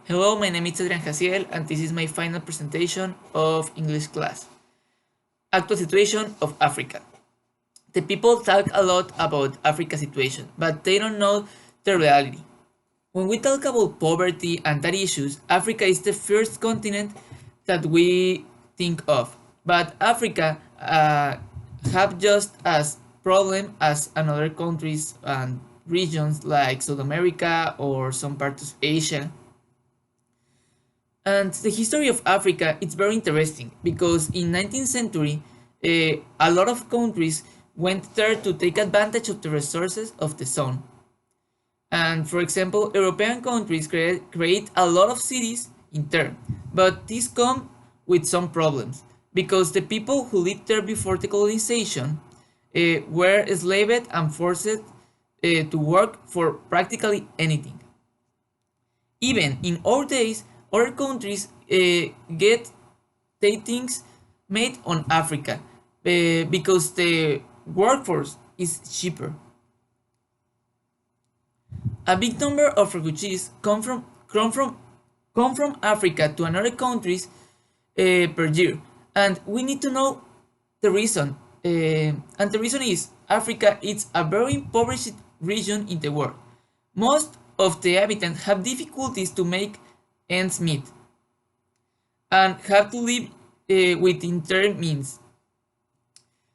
Hello, my name is Adrian Jaciel, and this is my final presentation of English class. Actual situation of Africa. The people talk a lot about Africa's situation, but they don't know the reality. When we talk about poverty and that issues, Africa is the first continent that we think of. But Africa have just as problem as another countries and regions like South America or some parts of Asia. And the history of Africa it's very interesting because in 19th century, a lot of countries went there to take advantage of the resources of the sun. And for example, European countries create a lot of cities in there, but these come with some problems because the people who lived there before the colonization were enslaved and forced to work for practically anything. Even in our days, other countries get their things made on Africa because the workforce is cheaper. A big number of refugees come from Africa to another countries per year, and we need to know the reason. And the reason is Africa is a very impoverished region in the world. Most of the inhabitants have difficulties to make ends meet and have to live within their means.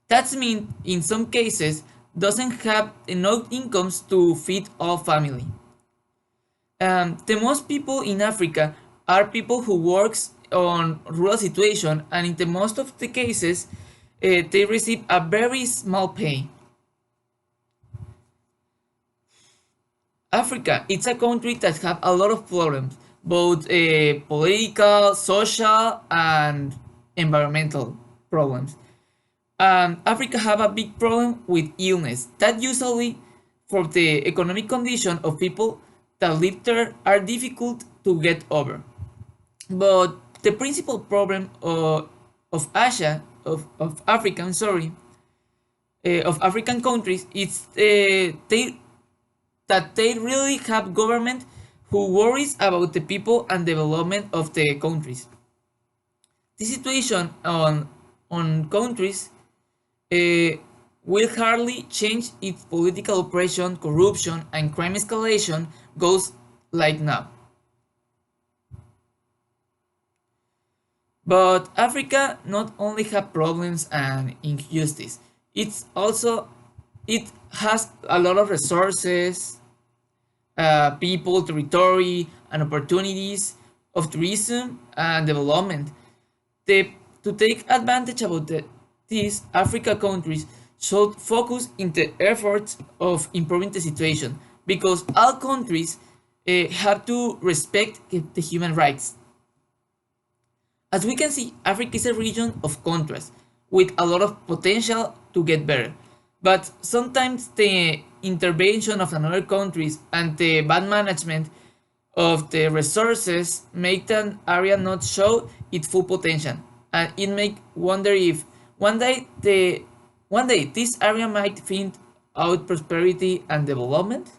That means in some cases doesn't have enough incomes to feed all family. The most people in Africa are people who works on rural situation, and in the most of the cases they receive a very small pay. Africa it's a country that have a lot of problems, both political, social, and environmental problems. Africa have a big problem with illness that usually for the economic condition of people that live there are difficult to get over. But the principal problem of Asia, of Africa, I'm sorry, of African countries, is that they really have government who worries about the people and development of the countries. The situation on countries will hardly change if political oppression, corruption, and crime escalation goes like now. But Africa not only have problems and injustice, it has a lot of resources, people, territory, and opportunities of tourism and development. To take advantage about these Africa countries should focus in the efforts of improving the situation because all countries have to respect the human rights. As we can see, Africa is a region of contrast with a lot of potential to get better. But sometimes the intervention of another countries and the bad management of the resources make an area not show its full potential, and it make wonder if one day this area might find out prosperity and development.